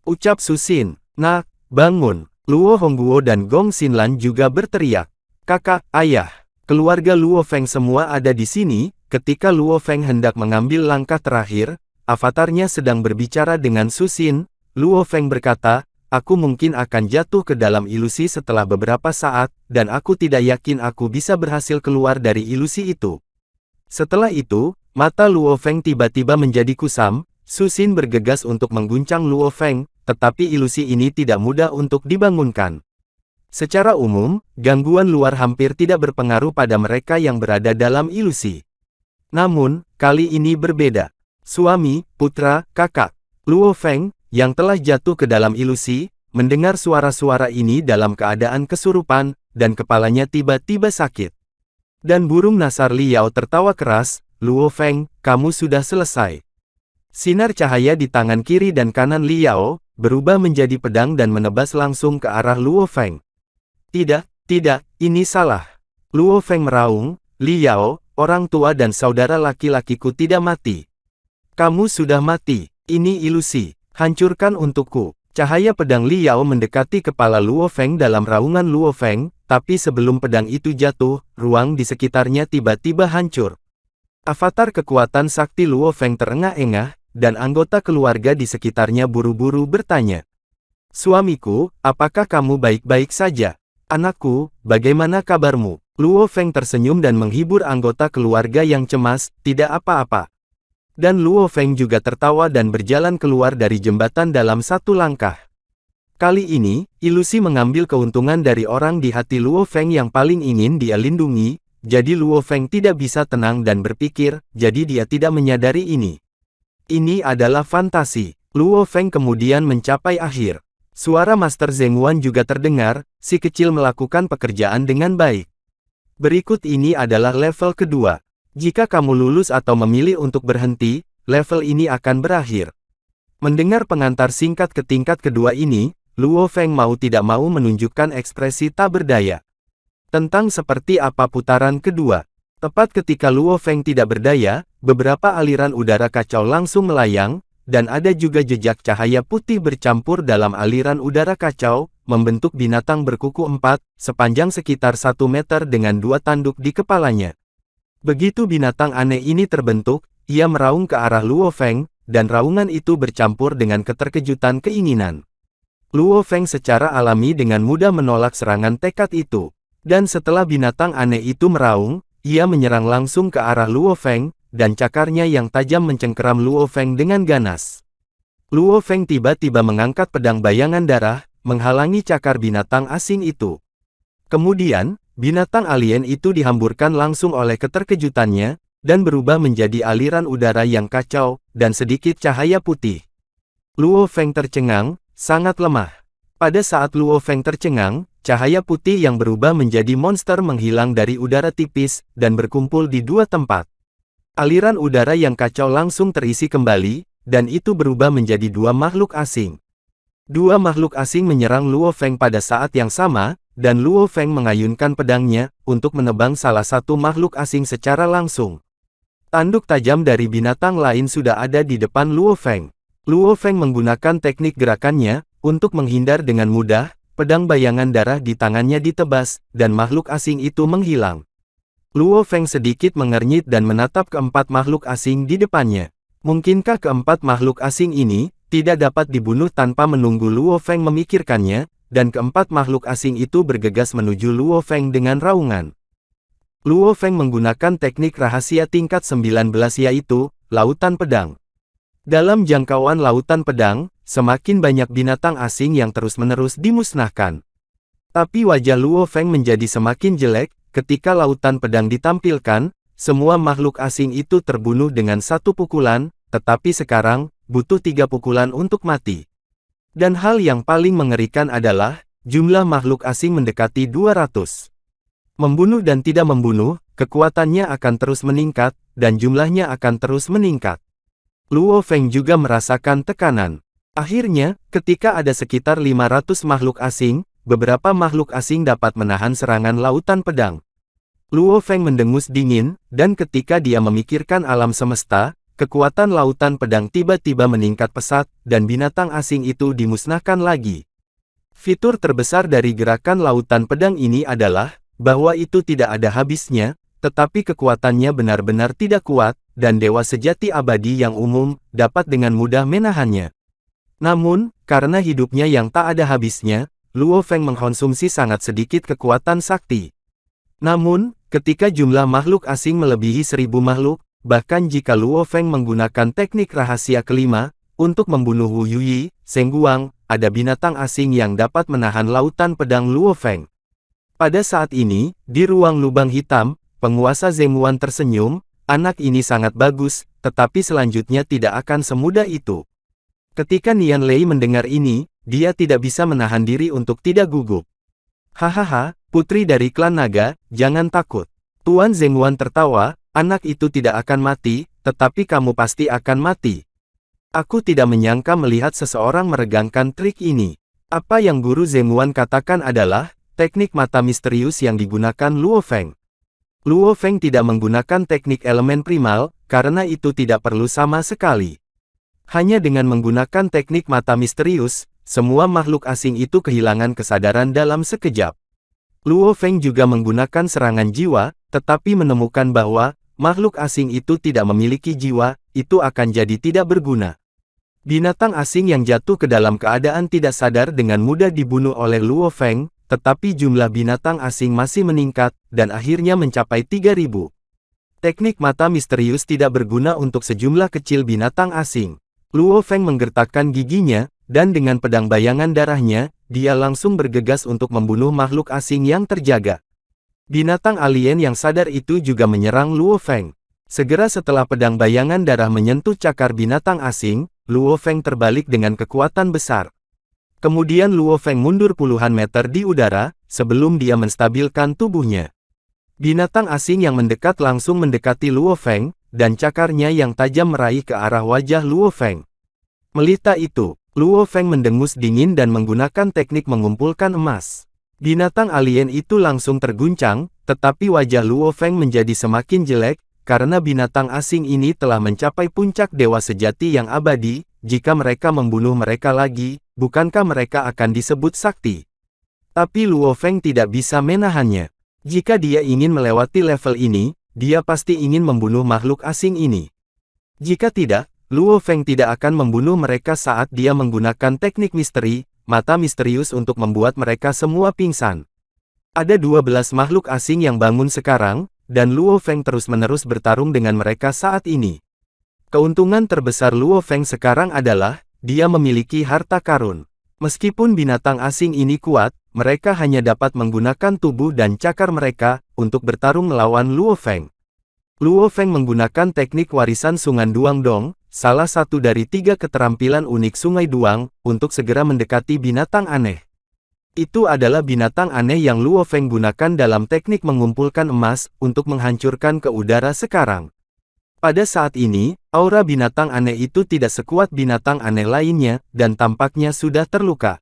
Ucap Susin, nak, bangun. Luo Hongguo dan Gong Xinlan juga berteriak. Kakak, ayah, keluarga Luo Feng semua ada di sini. Ketika Luo Feng hendak mengambil langkah terakhir, avatarnya sedang berbicara dengan Susin. Luo Feng berkata, aku mungkin akan jatuh ke dalam ilusi setelah beberapa saat, dan aku tidak yakin aku bisa berhasil keluar dari ilusi itu. Setelah itu, mata Luo Feng tiba-tiba menjadi kusam. Susin bergegas untuk mengguncang Luo Feng, tetapi ilusi ini tidak mudah untuk dibangunkan. Secara umum, gangguan luar hampir tidak berpengaruh pada mereka yang berada dalam ilusi. Namun, kali ini berbeda. Suami, putra, kakak, Luo Feng, yang telah jatuh ke dalam ilusi, mendengar suara-suara ini dalam keadaan kesurupan, dan kepalanya tiba-tiba sakit. Dan burung nasar Li Yao tertawa keras, Luo Feng, kamu sudah selesai. Sinar cahaya di tangan kiri dan kanan Li Yao, berubah menjadi pedang dan menebas langsung ke arah Luo Feng. Tidak, ini salah. Luo Feng meraung, Li Yao, orang tua dan saudara laki-lakiku tidak mati. Kamu sudah mati, ini ilusi, hancurkan untukku. Cahaya pedang Li Yao mendekati kepala Luo Feng dalam raungan Luo Feng, tapi sebelum pedang itu jatuh, ruang di sekitarnya tiba-tiba hancur. Avatar kekuatan sakti Luo Feng terengah-engah, dan anggota keluarga di sekitarnya buru-buru bertanya. Suamiku, apakah kamu baik-baik saja? Anakku, bagaimana kabarmu? Luo Feng tersenyum dan menghibur anggota keluarga yang cemas, tidak apa-apa. Dan Luo Feng juga tertawa dan berjalan keluar dari jembatan dalam satu langkah. Kali ini, ilusi mengambil keuntungan dari orang di hati Luo Feng yang paling ingin dia lindungi, jadi Luo Feng tidak bisa tenang dan berpikir, jadi dia tidak menyadari ini. Ini adalah fantasi. Luo Feng kemudian mencapai akhir. Suara Master Zheng Wan juga terdengar, si kecil melakukan pekerjaan dengan baik. Berikut ini adalah level kedua. Jika kamu lulus atau memilih untuk berhenti, level ini akan berakhir. Mendengar pengantar singkat ke tingkat kedua ini, Luo Feng mau tidak mau menunjukkan ekspresi tak berdaya. Tentang seperti apa putaran kedua. Tepat ketika Luo Feng tidak berdaya, beberapa aliran udara kacau langsung melayang, dan ada juga jejak cahaya putih bercampur dalam aliran udara kacau, membentuk binatang berkuku 4, sepanjang sekitar 1 meter dengan 2 tanduk di kepalanya. Begitu binatang aneh ini terbentuk, ia meraung ke arah Luo Feng, dan raungan itu bercampur dengan keterkejutan keinginan. Luo Feng secara alami dengan mudah menolak serangan tekad itu. Dan setelah binatang aneh itu meraung, ia menyerang langsung ke arah Luo Feng, dan cakarnya yang tajam mencengkeram Luo Feng dengan ganas. Luo Feng tiba-tiba mengangkat pedang bayangan darah, menghalangi cakar binatang asing itu. Kemudian, binatang alien itu dihamburkan langsung oleh keterkejutannya, dan berubah menjadi aliran udara yang kacau, dan sedikit cahaya putih. Luo Feng tercengang, sangat lemah. Pada saat Luo Feng tercengang, cahaya putih yang berubah menjadi monster menghilang dari udara tipis, dan berkumpul di dua tempat. Aliran udara yang kacau langsung terisi kembali, dan itu berubah menjadi dua makhluk asing. Dua makhluk asing menyerang Luo Feng pada saat yang sama, dan Luo Feng mengayunkan pedangnya, untuk menebang salah satu makhluk asing secara langsung. Tanduk tajam dari binatang lain sudah ada di depan Luo Feng. Luo Feng menggunakan teknik gerakannya, untuk menghindar dengan mudah, pedang bayangan darah di tangannya ditebas, dan makhluk asing itu menghilang. Luo Feng sedikit mengernyit dan menatap keempat makhluk asing di depannya. Mungkinkah keempat makhluk asing ini tidak dapat dibunuh tanpa menunggu Luo Feng memikirkannya, dan keempat makhluk asing itu bergegas menuju Luo Feng dengan raungan. Luo Feng menggunakan teknik rahasia tingkat 19 yaitu, Lautan Pedang. Dalam jangkauan Lautan Pedang, semakin banyak binatang asing yang terus-menerus dimusnahkan. Tapi wajah Luo Feng menjadi semakin jelek, ketika Lautan Pedang ditampilkan, semua makhluk asing itu terbunuh dengan satu pukulan, tetapi sekarang, butuh 3 pukulan untuk mati. Dan hal yang paling mengerikan adalah, jumlah makhluk asing mendekati 200. Membunuh dan tidak membunuh, kekuatannya akan terus meningkat, dan jumlahnya akan terus meningkat. Luo Feng juga merasakan tekanan. Akhirnya, ketika ada sekitar 500 makhluk asing, beberapa makhluk asing dapat menahan serangan Lautan Pedang. Luo Feng mendengus dingin, dan ketika dia memikirkan alam semesta, kekuatan Lautan Pedang tiba-tiba meningkat pesat, dan binatang asing itu dimusnahkan lagi. Fitur terbesar dari gerakan Lautan Pedang ini adalah, bahwa itu tidak ada habisnya, tetapi kekuatannya benar-benar tidak kuat, dan dewa sejati abadi yang umum, dapat dengan mudah menahannya. Namun, karena hidupnya yang tak ada habisnya, Luo Feng mengkonsumsi sangat sedikit kekuatan sakti. Namun, ketika jumlah makhluk asing melebihi 1000 makhluk, bahkan jika Luo Feng menggunakan teknik rahasia kelima, untuk membunuh Wu Yuyi, Seng Guang, ada binatang asing yang dapat menahan Lautan Pedang Luo Feng. Pada saat ini, di ruang lubang hitam, penguasa Zhenguan tersenyum, anak ini sangat bagus, tetapi selanjutnya tidak akan semudah itu. Ketika Nian Lei mendengar ini, dia tidak bisa menahan diri untuk tidak gugup. Hahaha, putri dari klan naga, jangan takut. Tuan Zhenguan tertawa, anak itu tidak akan mati, tetapi kamu pasti akan mati. Aku tidak menyangka melihat seseorang meregangkan trik ini. Apa yang Guru Zhenguan katakan adalah, teknik mata misterius yang digunakan Luo Feng. Luo Feng tidak menggunakan teknik elemen primal, karena itu tidak perlu sama sekali. Hanya dengan menggunakan teknik mata misterius, semua makhluk asing itu kehilangan kesadaran dalam sekejap. Luo Feng juga menggunakan serangan jiwa, tetapi menemukan bahwa, makhluk asing itu tidak memiliki jiwa, itu akan jadi tidak berguna. Binatang asing yang jatuh ke dalam keadaan tidak sadar dengan mudah dibunuh oleh Luo Feng, tetapi jumlah binatang asing masih meningkat, dan akhirnya mencapai 3000. Teknik mata misterius tidak berguna untuk sejumlah kecil binatang asing. Luo Feng menggertakkan giginya, dan dengan pedang bayangan darahnya, dia langsung bergegas untuk membunuh makhluk asing yang terjaga. Binatang alien yang sadar itu juga menyerang Luo Feng. Segera setelah pedang bayangan darah menyentuh cakar binatang asing, Luo Feng terbalik dengan kekuatan besar. Kemudian Luo Feng mundur puluhan meter di udara, sebelum dia menstabilkan tubuhnya. Binatang asing yang mendekat langsung mendekati Luo Feng, dan cakarnya yang tajam meraih ke arah wajah Luo Feng. Melihat itu, Luo Feng mendengus dingin dan menggunakan teknik mengumpulkan emas. Binatang alien itu langsung terguncang, tetapi wajah Luo Feng menjadi semakin jelek, karena binatang asing ini telah mencapai puncak dewa sejati yang abadi. Jika mereka membunuh mereka lagi, bukankah mereka akan disebut sakti? Tapi Luo Feng tidak bisa menahannya. Jika dia ingin melewati level ini, dia pasti ingin membunuh makhluk asing ini. Jika tidak, Luo Feng tidak akan membunuh mereka saat dia menggunakan teknik misteri, mata misterius untuk membuat mereka semua pingsan. Ada 12 makhluk asing yang bangun sekarang, dan Luo Feng terus-menerus bertarung dengan mereka saat ini. Keuntungan terbesar Luo Feng sekarang adalah, dia memiliki harta karun. Meskipun binatang asing ini kuat, mereka hanya dapat menggunakan tubuh dan cakar mereka untuk bertarung melawan Luo Feng. Luo Feng menggunakan teknik warisan Sungai Duang Dong, salah satu dari 3 keterampilan unik Sungai Duang, untuk segera mendekati binatang aneh. Itu adalah binatang aneh yang Luo Feng gunakan dalam teknik mengumpulkan emas untuk menghancurkan ke udara sekarang. Pada saat ini, aura binatang aneh itu tidak sekuat binatang aneh lainnya, dan tampaknya sudah terluka.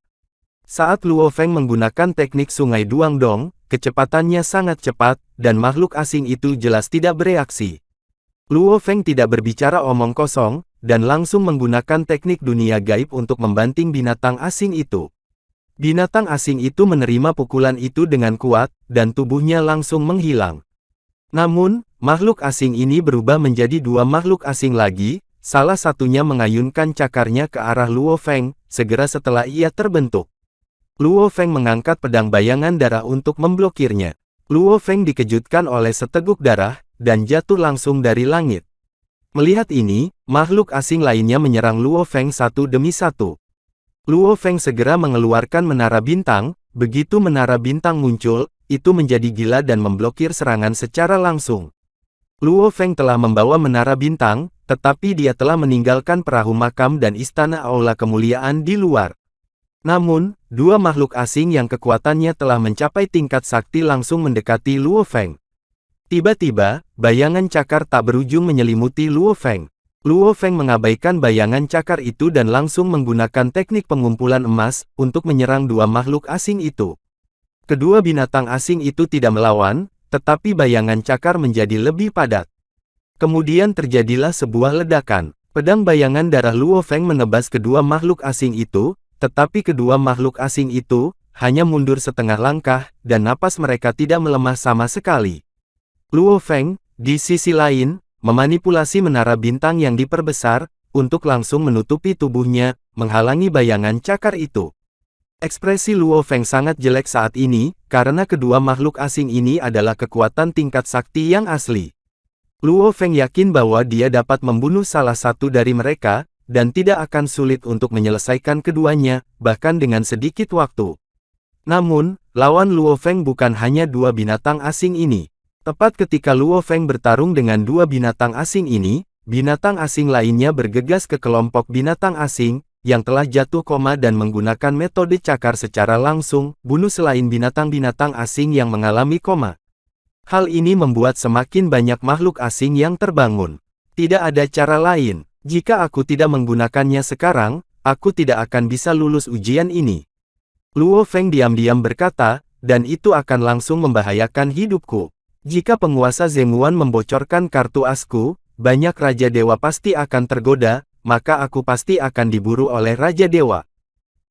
Saat Luo Feng menggunakan teknik Sungai Duang Dong, kecepatannya sangat cepat, dan makhluk asing itu jelas tidak bereaksi. Luo Feng tidak berbicara omong kosong, dan langsung menggunakan teknik dunia gaib untuk membanting binatang asing itu. Binatang asing itu menerima pukulan itu dengan kuat, dan tubuhnya langsung menghilang. Namun, makhluk asing ini berubah menjadi 2 makhluk asing lagi, salah satunya mengayunkan cakarnya ke arah Luo Feng, segera setelah ia terbentuk. Luo Feng mengangkat pedang bayangan darah untuk memblokirnya. Luo Feng dikejutkan oleh seteguk darah, dan jatuh langsung dari langit. Melihat ini, makhluk asing lainnya menyerang Luo Feng satu demi satu. Luo Feng segera mengeluarkan menara bintang, begitu menara bintang muncul, itu menjadi gila dan memblokir serangan secara langsung. Luo Feng telah membawa menara bintang, tetapi dia telah meninggalkan perahu makam dan istana aula kemuliaan di luar. Namun, 2 makhluk asing yang kekuatannya telah mencapai tingkat sakti langsung mendekati Luo Feng. Tiba-tiba, bayangan cakar tak berujung menyelimuti Luo Feng. Luo Feng mengabaikan bayangan cakar itu dan langsung menggunakan teknik pengumpulan emas untuk menyerang 2 makhluk asing itu. Kedua binatang asing itu tidak melawan, tetapi bayangan cakar menjadi lebih padat. Kemudian terjadilah sebuah ledakan. Pedang bayangan darah Luo Feng menebas kedua makhluk asing itu, tetapi kedua makhluk asing itu hanya mundur setengah langkah, dan napas mereka tidak melemah sama sekali. Luo Feng, di sisi lain, memanipulasi menara bintang yang diperbesar, untuk langsung menutupi tubuhnya, menghalangi bayangan cakar itu. Ekspresi Luo Feng sangat jelek saat ini, karena kedua makhluk asing ini adalah kekuatan tingkat sakti yang asli. Luo Feng yakin bahwa dia dapat membunuh salah satu dari mereka, dan tidak akan sulit untuk menyelesaikan keduanya, bahkan dengan sedikit waktu. Namun, lawan Luo Feng bukan hanya 2 binatang asing ini. Tepat ketika Luo Feng bertarung dengan 2 binatang asing ini, binatang asing lainnya bergegas ke kelompok binatang asing, yang telah jatuh koma dan menggunakan metode cakar secara langsung, bunuh selain binatang-binatang asing yang mengalami koma. Hal ini membuat semakin banyak makhluk asing yang terbangun. Tidak ada cara lain. Jika aku tidak menggunakannya sekarang, aku tidak akan bisa lulus ujian ini. Luo Feng diam-diam berkata, dan itu akan langsung membahayakan hidupku. Jika penguasa Zhenguan membocorkan kartu asku, banyak Raja Dewa pasti akan tergoda, maka aku pasti akan diburu oleh Raja Dewa.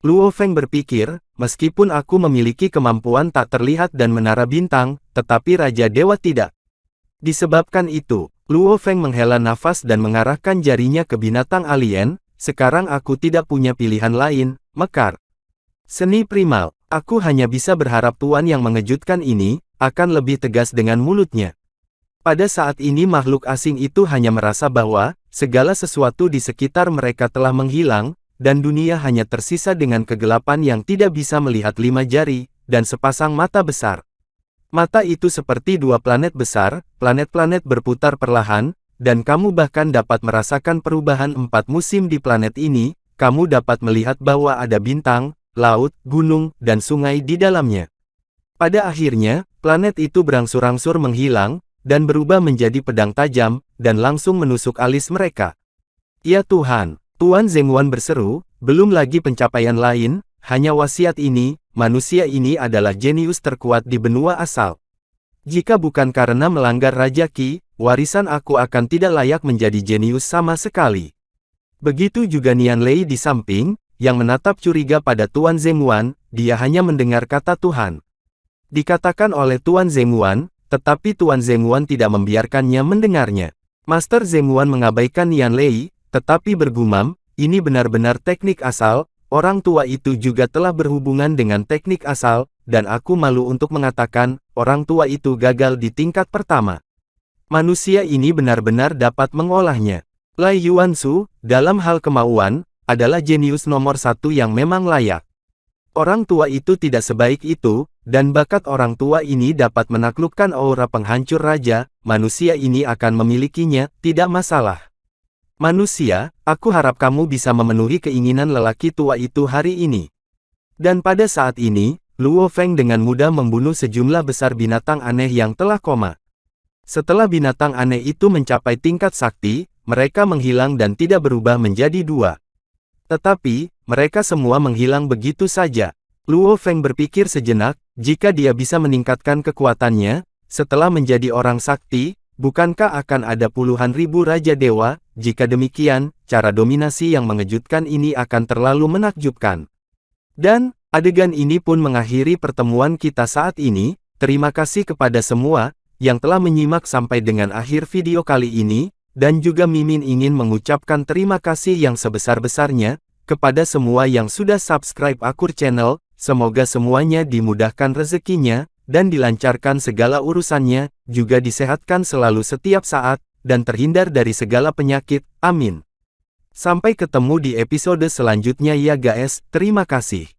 Luo Feng berpikir, meskipun aku memiliki kemampuan tak terlihat dan menara bintang, tetapi Raja Dewa tidak. Disebabkan itu, Luo Feng menghela nafas dan mengarahkan jarinya ke binatang alien, sekarang aku tidak punya pilihan lain, mekar. Seni primal, aku hanya bisa berharap Tuan yang mengejutkan ini, akan lebih tegas dengan mulutnya. Pada saat ini makhluk asing itu hanya merasa bahwa, segala sesuatu di sekitar mereka telah menghilang, dan dunia hanya tersisa dengan kegelapan yang tidak bisa melihat 5 jari, dan sepasang mata besar. Mata itu seperti 2 planet besar, planet-planet berputar perlahan, dan kamu bahkan dapat merasakan perubahan 4 musim di planet ini, kamu dapat melihat bahwa ada bintang, laut, gunung, dan sungai di dalamnya. Pada akhirnya, planet itu berangsur-angsur menghilang, dan berubah menjadi pedang tajam, dan langsung menusuk alis mereka. Ya Tuhan, Tuan Zhenguan berseru, belum lagi pencapaian lain, hanya wasiat ini, manusia ini adalah jenius terkuat di benua asal. Jika bukan karena melanggar Raja Qi, warisan aku akan tidak layak menjadi jenius sama sekali. Begitu juga Nian Lei di samping, yang menatap curiga pada Tuan Zhenguan, dia hanya mendengar kata Tuhan. Dikatakan oleh Tuan Zhenguan, tetapi Tuan Zhenguan tidak membiarkannya mendengarnya. Master Zhenguan mengabaikan Nian Lei, tetapi bergumam, ini benar-benar teknik asal, orang tua itu juga telah berhubungan dengan teknik asal, dan aku malu untuk mengatakan, orang tua itu gagal di tingkat pertama. Manusia ini benar-benar dapat mengolahnya. Lai Yuansu, dalam hal kemauan, adalah jenius nomor satu yang memang layak. Orang tua itu tidak sebaik itu, dan bakat orang tua ini dapat menaklukkan aura penghancur raja, manusia ini akan memilikinya, tidak masalah. Manusia, aku harap kamu bisa memenuhi keinginan lelaki tua itu hari ini. Dan pada saat ini, Luo Feng dengan mudah membunuh sejumlah besar binatang aneh yang telah koma. Setelah binatang aneh itu mencapai tingkat sakti, mereka menghilang dan tidak berubah menjadi dua. Tetapi, mereka semua menghilang begitu saja. Luo Feng berpikir sejenak, jika dia bisa meningkatkan kekuatannya, setelah menjadi orang sakti, bukankah akan ada puluhan ribu raja dewa? Jika demikian, cara dominasi yang mengejutkan ini akan terlalu menakjubkan. Dan, adegan ini pun mengakhiri pertemuan kita saat ini. Terima kasih kepada semua yang telah menyimak sampai dengan akhir video kali ini, dan juga Mimin ingin mengucapkan terima kasih yang sebesar-besarnya kepada semua yang sudah subscribe Akur Channel. Semoga semuanya dimudahkan rezekinya, dan dilancarkan segala urusannya, juga disehatkan selalu setiap saat, dan terhindar dari segala penyakit. Amin. Sampai ketemu di episode selanjutnya ya guys, terima kasih.